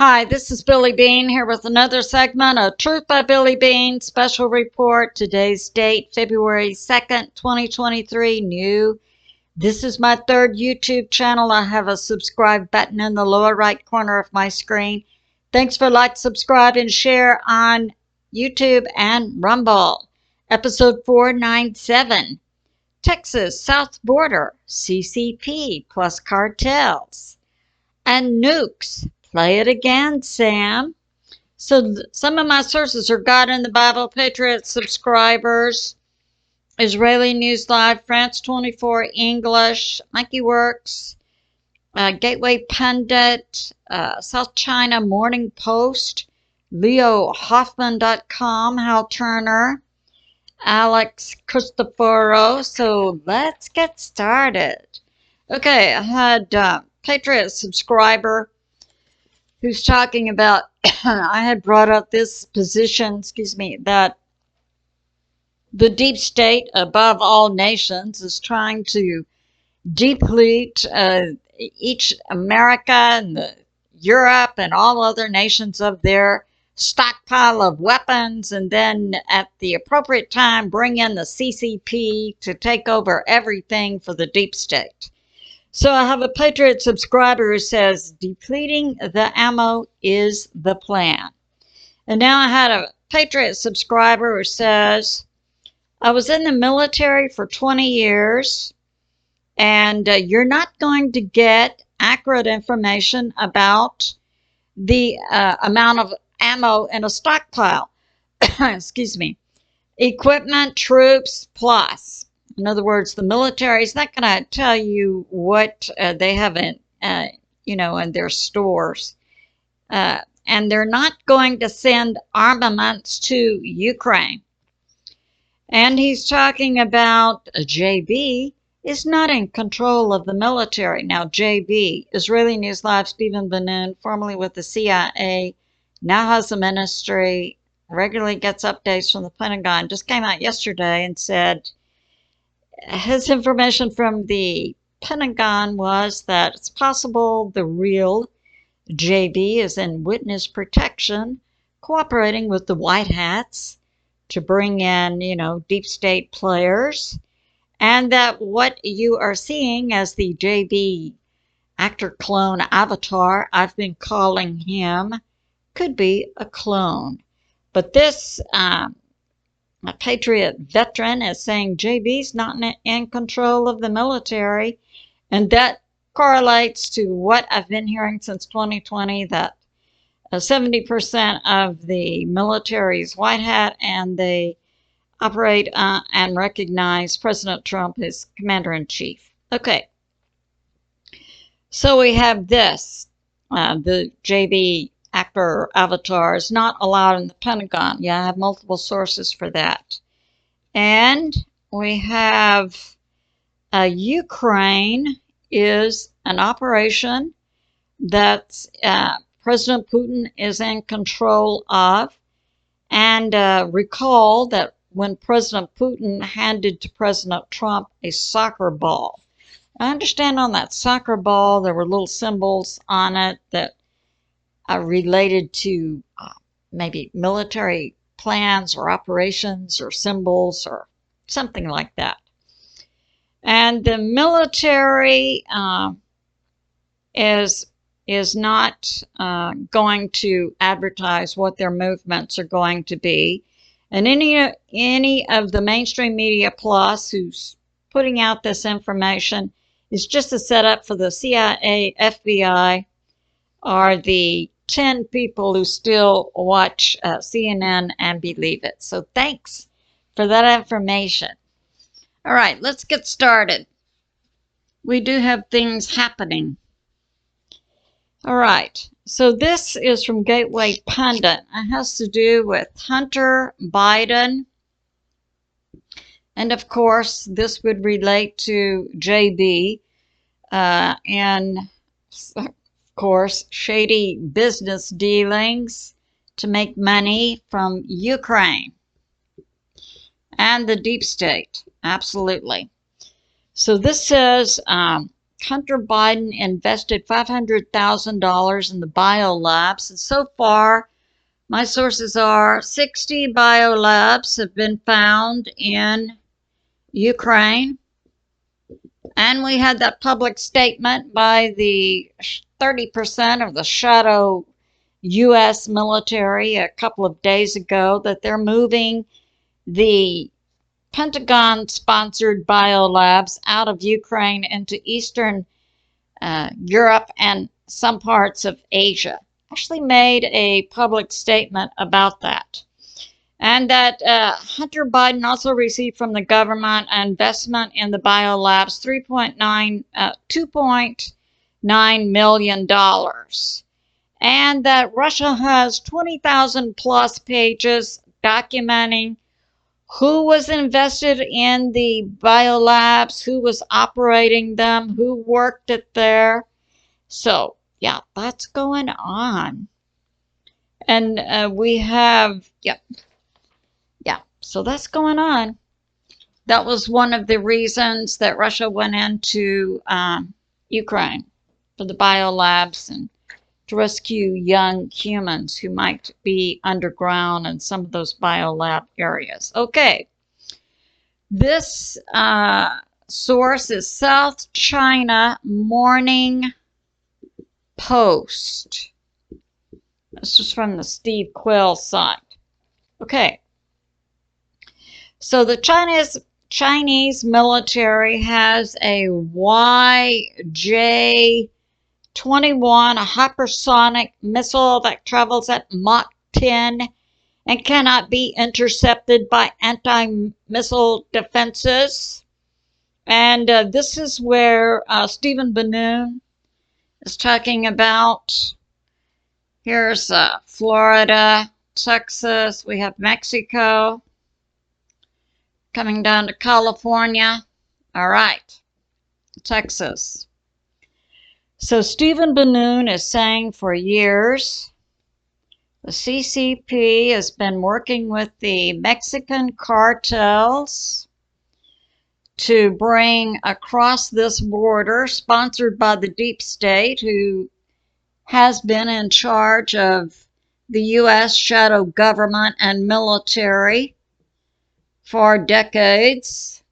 Hi, this is Billie Beene here with another segment of Truth by Billie Beene special report. Today's date, February 2nd, 2023. New. This is my third YouTube channel. I have a subscribe button in the lower right corner of my screen. Thanks for like, subscribe, and share on YouTube and Rumble. Episode 497. Texas South Border, CCP plus cartels. And Nukes. Play it again, Sam. So some of my sources are God in the Bible, Patriot subscribers, Israeli News Live, France 24, English, Monkey Werx, Gateway Pundit, South China Morning Post, LeoHoffman.com, Hal Turner, A Christoforou. So let's get started. Okay, I had Patriot subscriber who's talking about, I had brought up this position, that the deep state above all nations is trying to deplete each America and Europe and all other nations of their stockpile of weapons, and then at the appropriate time bring in the CCP to take over everything for the deep state. So I have a Patriot subscriber who says, depleting the ammo is the plan. And now I had a Patriot subscriber who says, I was in the military for 20 years, and you're not going to get accurate information about the amount of ammo in a stockpile. Equipment, troops, plus. In other words, the military is not going to tell you what they have in, in their stores. And they're not going to send armaments to Ukraine. And he's talking about JB is not in control of the military. Now, JB, Israeli News Live, Stephen Ben-Nun, formerly with the CIA, now has a ministry, regularly gets updates from the Pentagon, just came out yesterday and said, his information from the Pentagon was that it's possible the real JB is in witness protection, cooperating with the White Hats to bring in, deep state players, and that what you are seeing as the JB actor clone avatar, I've been calling him, could be a clone. But this a Patriot veteran is saying JB's not in control of the military, and that correlates to what I've been hearing since 2020, that 70% of the military is white hat, and they operate and recognize President Trump as commander-in-chief. Okay, so we have this, the JB actor avatar is not allowed in the Pentagon. Yeah, I have multiple sources for that. And we have Ukraine is an operation that President Putin is in control of. And recall that when President Putin handed to President Trump a soccer ball, I understand on that soccer ball there were little symbols on it that related to maybe military plans or operations or symbols or something like that. And the military is not going to advertise what their movements are going to be. And any of the mainstream media plus who's putting out this information is just a setup for the CIA, FBI, or the 10 people who still watch CNN and believe it. So thanks for that information. All right, let's get started. We do have things happening. All right, so this is from Gateway Pundit. It has to do with Hunter Biden. And of course, this would relate to JB and course, shady business dealings to make money from Ukraine and the deep state. Absolutely. So this says Hunter Biden invested $500,000 in the biolabs, and so far, my sources are 60 biolabs have been found in Ukraine. And we had that public statement by the 30% of the shadow U.S. military a couple of days ago that they're moving the Pentagon-sponsored biolabs out of Ukraine into Eastern Europe and some parts of Asia. Actually made a public statement about that. And that Hunter Biden also received from the government an investment in the biolabs $2.9 million. And that Russia has 20,000 plus pages documenting who was invested in the biolabs, who was operating them, who worked it there. So, yeah, that's going on. And we have, so that's going on. That was one of the reasons that Russia went into Ukraine for the biolabs and to rescue young humans who might be underground in some of those biolab areas. Okay, this source is South China Morning Post. This is from the Steve Quill site. Okay. So the Chinese military has a YJ-21, a hypersonic missile that travels at Mach 10 and cannot be intercepted by anti-missile defenses. And this is where Stephen Ben-Nun is talking about. Here's Florida, Texas, we have Mexico. Coming down to California. All right, Texas. So Stephen Ben-Nun is saying for years, the CCP has been working with the Mexican cartels to bring across this border, sponsored by the deep state, who has been in charge of the U.S. shadow government and military for decades.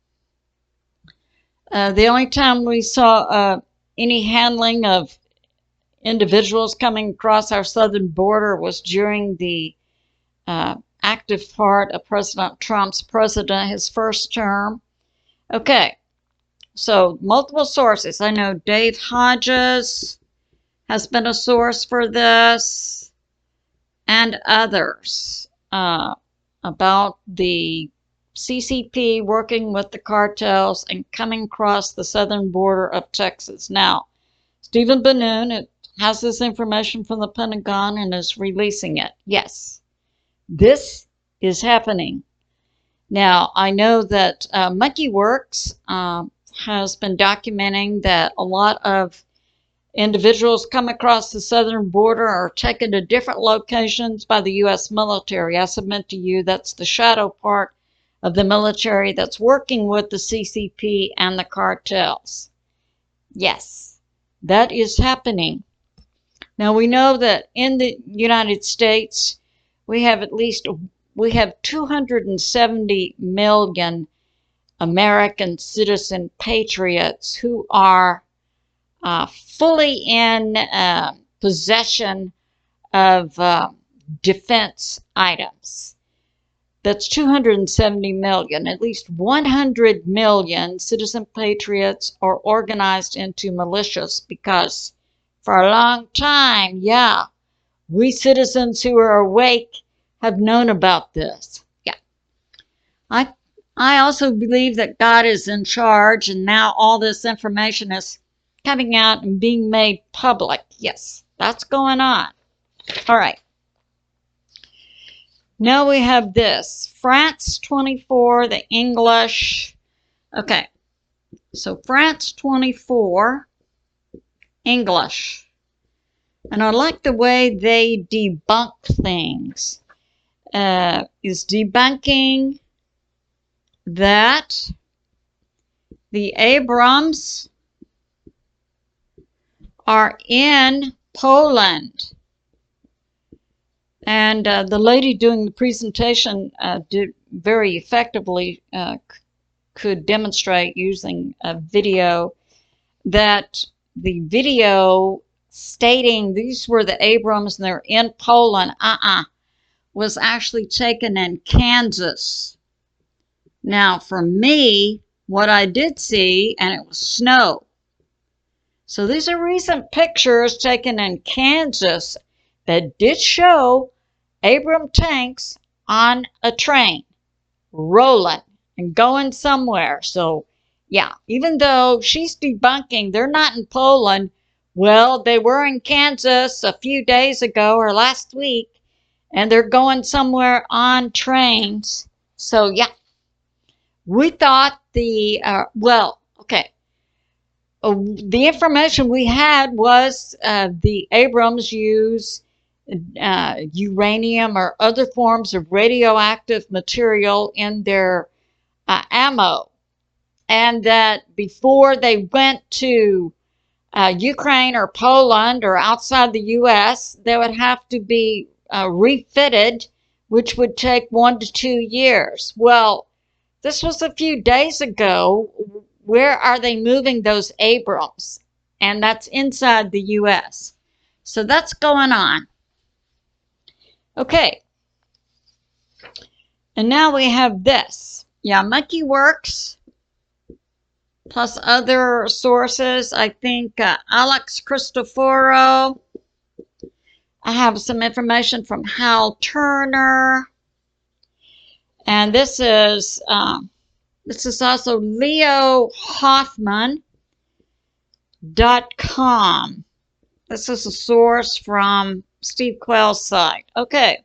The only time we saw any handling of individuals coming across our southern border was during the active part of President Trump's his first term. Okay, so multiple sources. I know Dave Hodges has been a source for this, and others about the CCP working with the cartels and coming across the southern border of Texas. Now, Stephen Ben-Nun has this information from the Pentagon and is releasing it. Yes, this is happening. Now, I know that Werx has been documenting that a lot of individuals come across the southern border are taken to different locations by the U.S. military. I submit to you that's the shadow part of the military that's working with the CCP and the cartels. Yes, that is happening. Now we know that in the United States we have 270 million American citizen patriots who are fully in possession of defense items. That's 270 million. At least 100 million citizen patriots are organized into militias because for a long time, yeah, we citizens who are awake have known about this. Yeah. I also believe that God is in charge, and now all this information is coming out and being made public. Yes, that's going on. All right. Now we have this. France 24, the English. Okay. So France 24, English. And I like the way they debunk things. Is debunking that the Abrams are in Poland. And the lady doing the presentation did very effectively, could demonstrate using a video that the video stating these were the Abrams and they're in Poland, was actually taken in Kansas. Now, for me, what I did see, and it was snow. So these are recent pictures taken in Kansas that did show Abrams tanks on a train, rolling and going somewhere. So, yeah, even though she's debunking they're not in Poland, well, they were in Kansas a few days ago or last week, and they're going somewhere on trains. So, yeah, we thought the information we had was the Abrams use uranium or other forms of radioactive material in their ammo, and that before they went to Ukraine or Poland or outside the U.S., they would have to be refitted, which would take 1 to 2 years. Well, this was a few days ago. Where are they moving those Abrams? And that's inside the U.S. So that's going on. Okay. And now we have this. Yeah, Monkey Werx, plus other sources. I think A Christoforou. I have some information from Hal Turner. And this is also leohoffman.com. This is a source from Steve Quayle's site. Okay.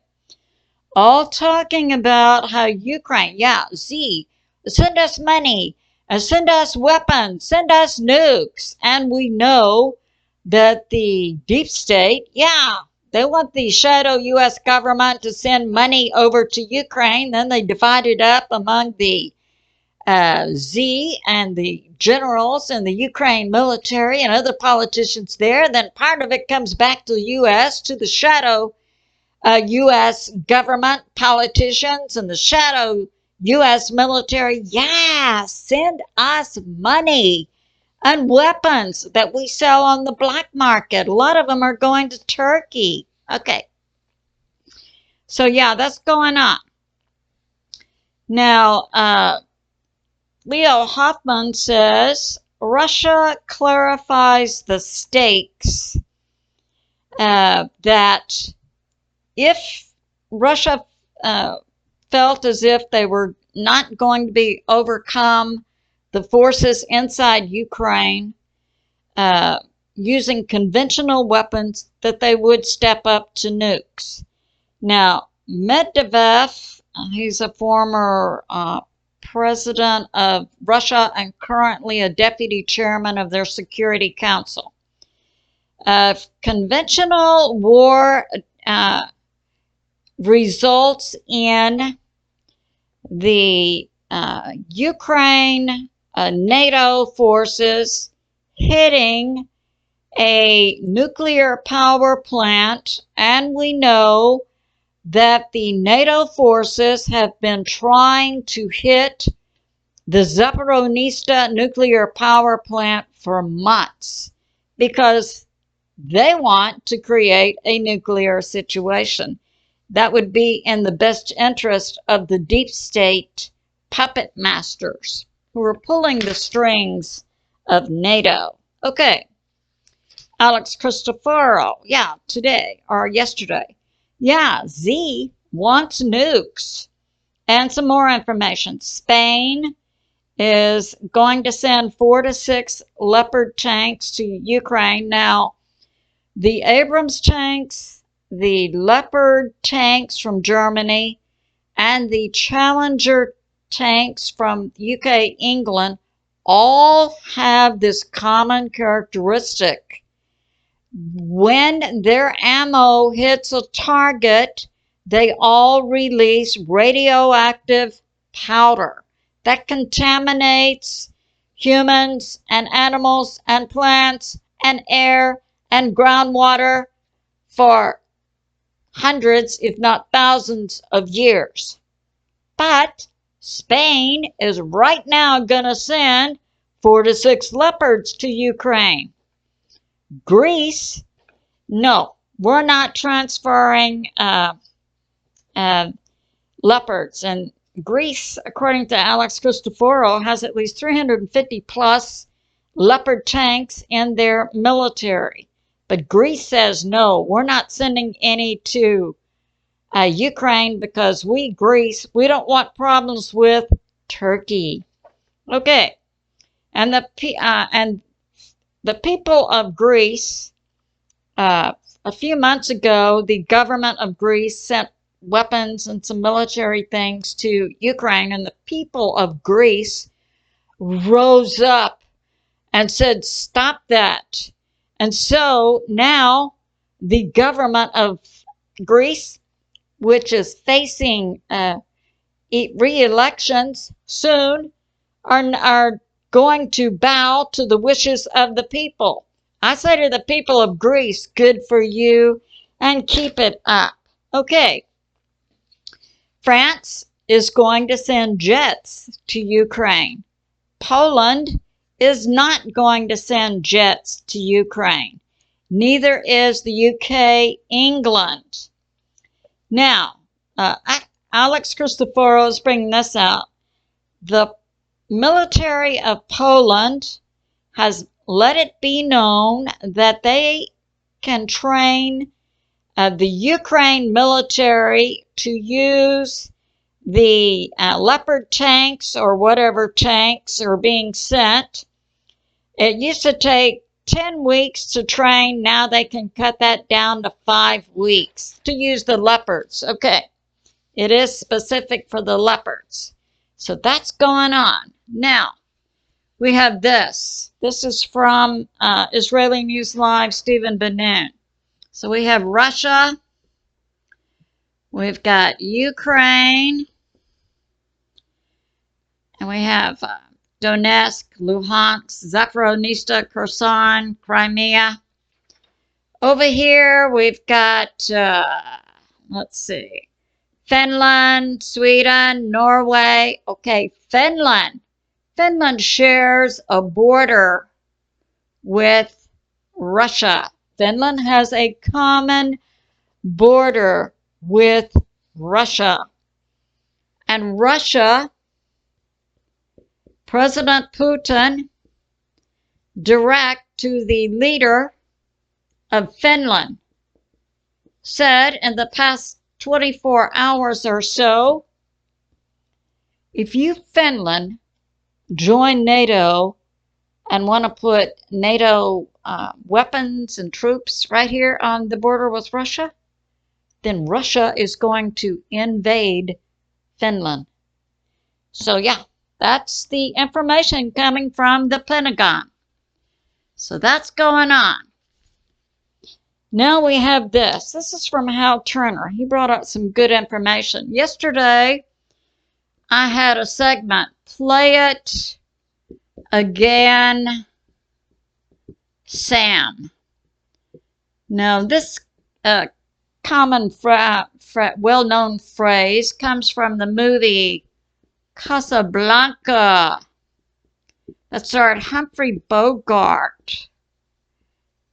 All talking about how Ukraine, send us money, send us weapons, send us nukes. And we know that the deep state, they want the shadow U.S. government to send money over to Ukraine. Then they divide it up among the Z and the generals and the Ukraine military and other politicians there. Then part of it comes back to the U.S., to the shadow U.S. government politicians and the shadow U.S. military. Yeah, send us money and weapons that we sell on the black market. A lot of them are going to Turkey. Okay. So, yeah, that's going on. Now, Leo Hoffman says, Russia clarifies the stakes that if Russia felt as if they were not going to be overcome, the forces inside Ukraine using conventional weapons, that they would step up to nukes. Now, Medvedev, he's a former president of Russia and currently a deputy chairman of their Security Council. Conventional war results in the Ukraine NATO forces hitting a nuclear power plant, and we know that the NATO forces have been trying to hit the Zaporizhzhia nuclear power plant for months because they want to create a nuclear situation. That would be in the best interest of the deep state puppet masters who are pulling the strings of NATO. Okay. A Christoforou, today or yesterday. Z wants nukes. And some more information. Spain is going to send 4 to 6 Leopard tanks to Ukraine. Now, the Abrams tanks, the Leopard tanks from Germany, and the Challenger tanks from UK, England, all have this common characteristic. When their ammo hits a target, they all release radioactive powder that contaminates humans and animals and plants and air and groundwater for hundreds, if not thousands of years. But Spain is right now going to send 4 to 6 leopards to Ukraine. Greece, no, we're not transferring leopards. And Greece, according to A Christoforou, has at least 350 plus leopard tanks in their military. But Greece says, no, we're not sending any to Ukraine because Greece, we don't want problems with Turkey. Okay, and the people of Greece, a few months ago, the government of Greece sent weapons and some military things to Ukraine, and the people of Greece rose up and said, stop that. And so now the government of Greece, which is facing re-elections soon, are going to bow to the wishes of the people. I say to the people of Greece, good for you, and keep it up. Okay. France is going to send jets to Ukraine. Poland is not going to send jets to Ukraine. Neither is the UK, England. Now, A Christoforou is bringing this out. The military of Poland has let it be known that they can train the Ukraine military to use the Leopard tanks or whatever tanks are being sent. It used to take 10 weeks to train. Now they can cut that down to 5 weeks to use the Leopards. Okay, it is specific for the Leopards. So that's going on. Now, we have this. This is from Israeli News Live, Stephen Ben-Nun. So we have Russia. We've got Ukraine. And we have Donetsk, Luhansk, Zaporizhzhia, Kherson, Crimea. Over here, we've got, let's see, Finland, Sweden, Norway. Okay, Finland. Finland shares a border with Russia. Finland has a common border with Russia. And Russia, President Putin, direct to the leader of Finland, said in the past 24 hours or so, if you, Finland, join NATO and want to put NATO weapons and troops right here on the border with Russia, then Russia is going to invade Finland. So yeah, that's the information coming from the Pentagon. So that's going on. Now we have this. This is from Hal Turner. He brought up some good information. Yesterday, I had a segment, Play It Again, Sam. Now, this common, well-known phrase comes from the movie Casablanca that starred Humphrey Bogart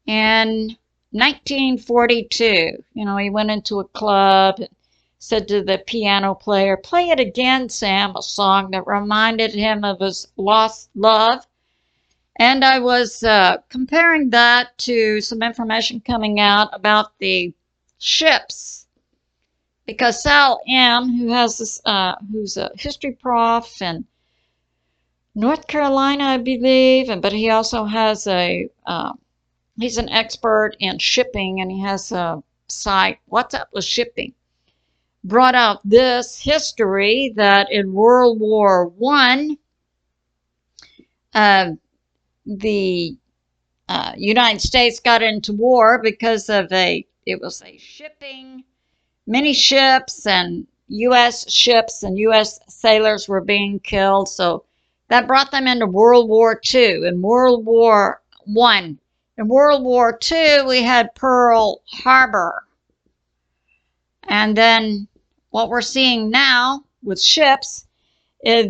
in 1942. You know, he went into a club and said to the piano player, play it again, Sam, a song that reminded him of his lost love. And I was comparing that to some information coming out about the ships. Because Sal M., who has this, who's a history prof in North Carolina, I believe, but he also has a, he's an expert in shipping, and he has a site, What's Up with Shipping, brought out this history that in World War I, the United States got into war because of it was a shipping, many ships and U.S. ships and U.S. sailors were being killed. So that brought them into World War II. In World War I, In World War II, we had Pearl Harbor. And then what we're seeing now with ships is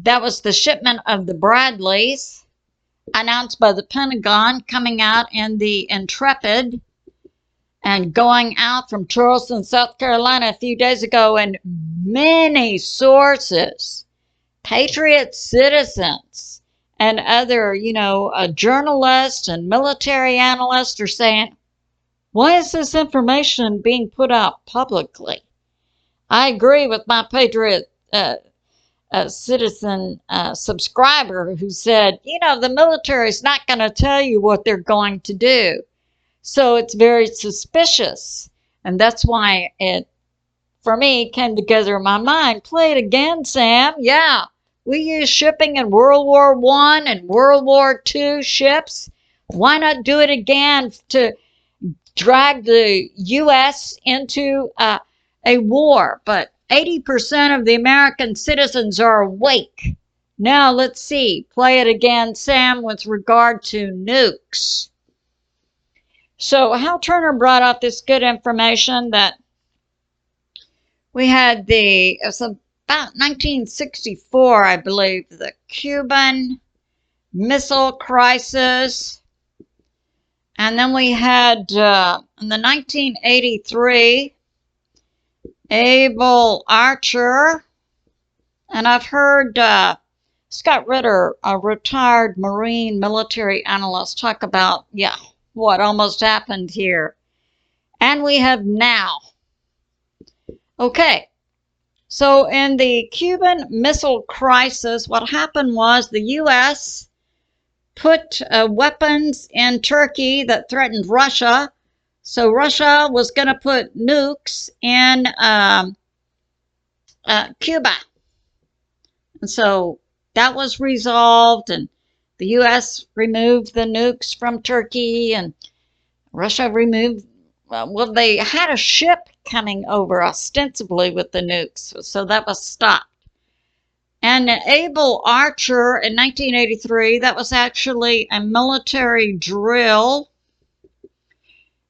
that was the shipment of the Bradleys announced by the Pentagon coming out in the Intrepid and going out from Charleston, South Carolina a few days ago. And many sources, patriot citizens and other, journalists and military analysts are saying, why is this information being put out publicly? I agree with my patriot citizen subscriber who said, the military is not going to tell you what they're going to do. So it's very suspicious. And that's why it, for me, came together in my mind. Play it again, Sam. Yeah, we used shipping in World War I and World War II ships. Why not do it again to drag the U.S. into a war? But 80% of the American citizens are awake. Now let's see. Play it again, Sam, with regard to nukes. So Hal Turner brought up this good information that we had it was about 1964, I believe, the Cuban Missile Crisis. And then we had, in the 1983, Able Archer. And I've heard Scott Ritter, a retired Marine military analyst, talk about, what almost happened here. And we have now. Okay, so in the Cuban Missile Crisis, what happened was the U.S. put weapons in Turkey that threatened Russia. So Russia was going to put nukes in Cuba. And so that was resolved, and the U.S. removed the nukes from Turkey, and Russia removed, they had a ship coming over ostensibly with the nukes, so that was stopped. And Able Archer in 1983, that was actually a military drill.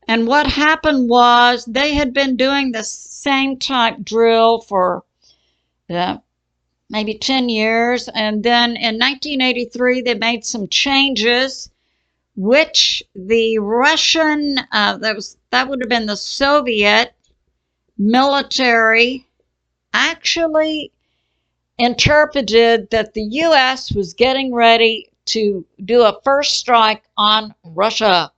And what happened was they had been doing the same type drill for maybe 10 years. And then in 1983, they made some changes, which the Russian, that would have been the Soviet military, actually interpreted that the U.S. was getting ready to do a first strike on Russia.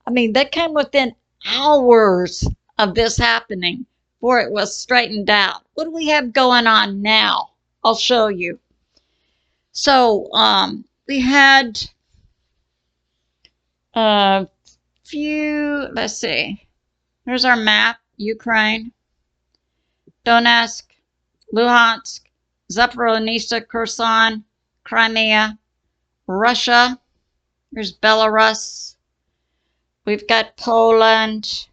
I mean, they came within hours of this happening before it was straightened out. What do we have going on now? I'll show you. So we had a few, let's see. Here's our map. Ukraine, Donetsk, Luhansk, Zaporizhzhia, Kherson, Crimea, Russia. Here's Belarus. We've got Poland,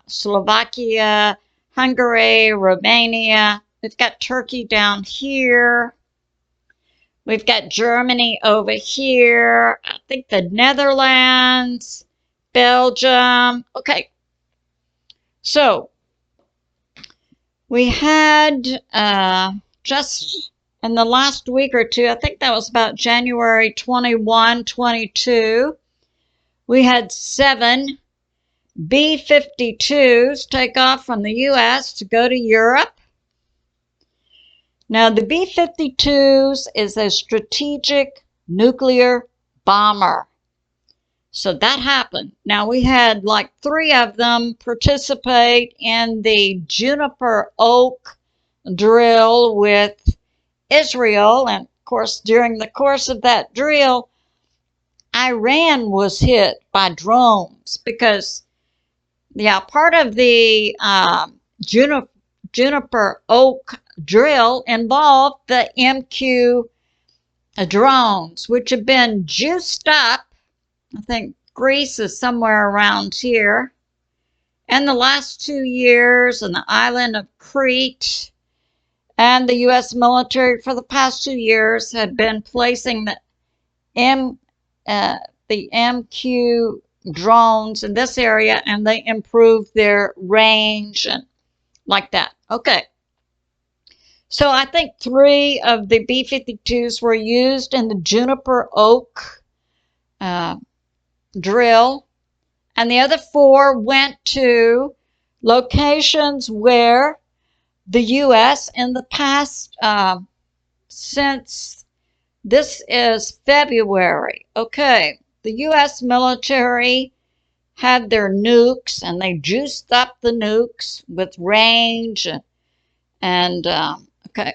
Slovakia, Hungary, Romania. We've got Turkey down here. We've got Germany over here. I think the Netherlands, Belgium. Okay. So we had just in the last week or two, I think that was about January 21, 22, we had 7 B-52s take off from the U.S. to go to Europe. Now, the B-52s is a strategic nuclear bomber. So that happened. Now, we had like 3 of them participate in the Juniper Oak drill with Israel. And, of course, during the course of that drill, Iran was hit by drones because, part of the Juniper Oak drill involved the MQ drones, which have been juiced up. I think Greece is somewhere around here. In the last 2 years, on the island of Crete, and the U.S. military for the past 2 years had been placing the the MQ drones in this area, and they improved their range and like that. Okay. So I think 3 of the B-52s were used in the Juniper Oak drill, and the other 4 went to locations where the U.S. in the past, since this is February, okay, the U.S. military had their nukes, and they juiced up the nukes with range and okay,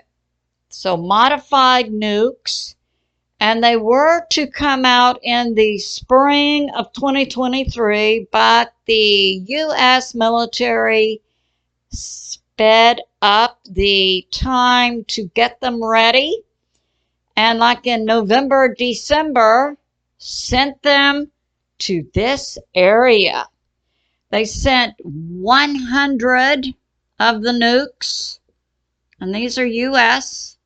so modified nukes, and they were to come out in the spring of 2023, but the U.S. military sped up the time to get them ready, and like in November, December, sent them to this area. They sent 100 of the nukes, and these are U.S.,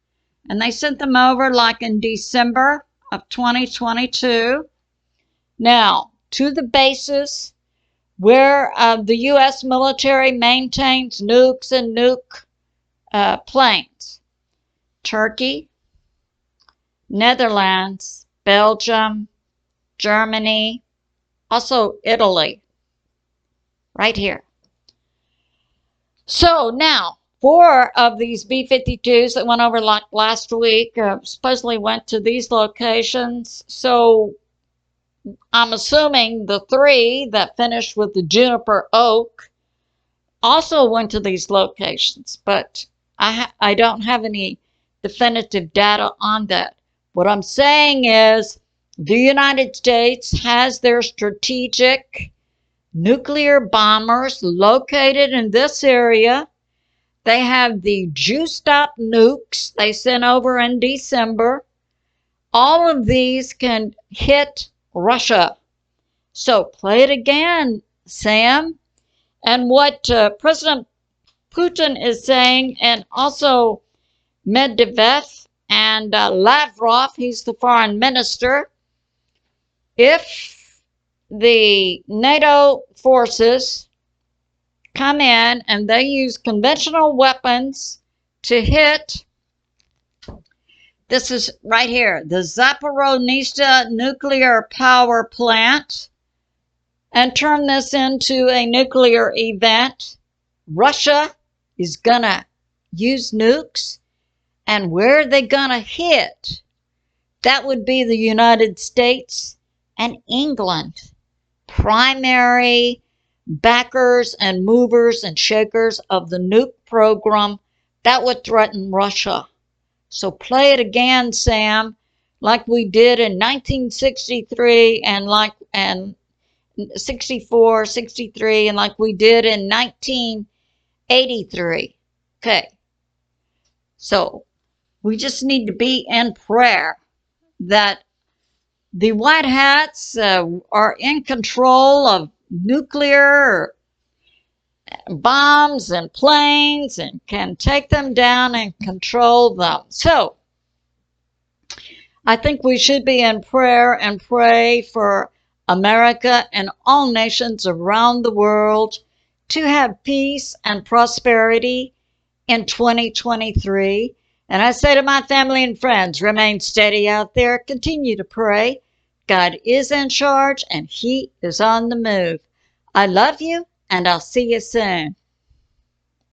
and they sent them over like in December of 2022. Now, to the bases where the U.S. military maintains nukes and nuke planes. Turkey, Netherlands, Belgium, Germany, also Italy, right here. So now, 4 of these B-52s that went over like last week supposedly went to these locations. So I'm assuming the 3 that finished with the Juniper Oak also went to these locations, but I don't have any definitive data on that. What I'm saying is the United States has their strategic nuclear bombers located in this area. They have the juiced up nukes they sent over in December. All of these can hit Russia. So play it again, Sam. And what President Putin is saying, and also Medvedev and Lavrov, he's the foreign minister, if the NATO forces come in and they use conventional weapons to hit, this is right here, the Zaporizhzhia nuclear power plant, and turn this into a nuclear event, Russia is gonna use nukes. And where are they gonna hit? That would be the United States and England, primary backers and movers and shakers of the nuke program that would threaten Russia. So play it again, Sam, like we did in 1963 and 64, 63, and like we did in 1983. Okay. So we just need to be in prayer that the White Hats are in control of nuclear bombs and planes and can take them down and control them. So I think we should be in prayer and pray for America and all nations around the world to have peace and prosperity in 2023. And I say to my family and friends, remain steady out there, continue to pray. God is in charge and He is on the move. I love you, and I'll see you soon.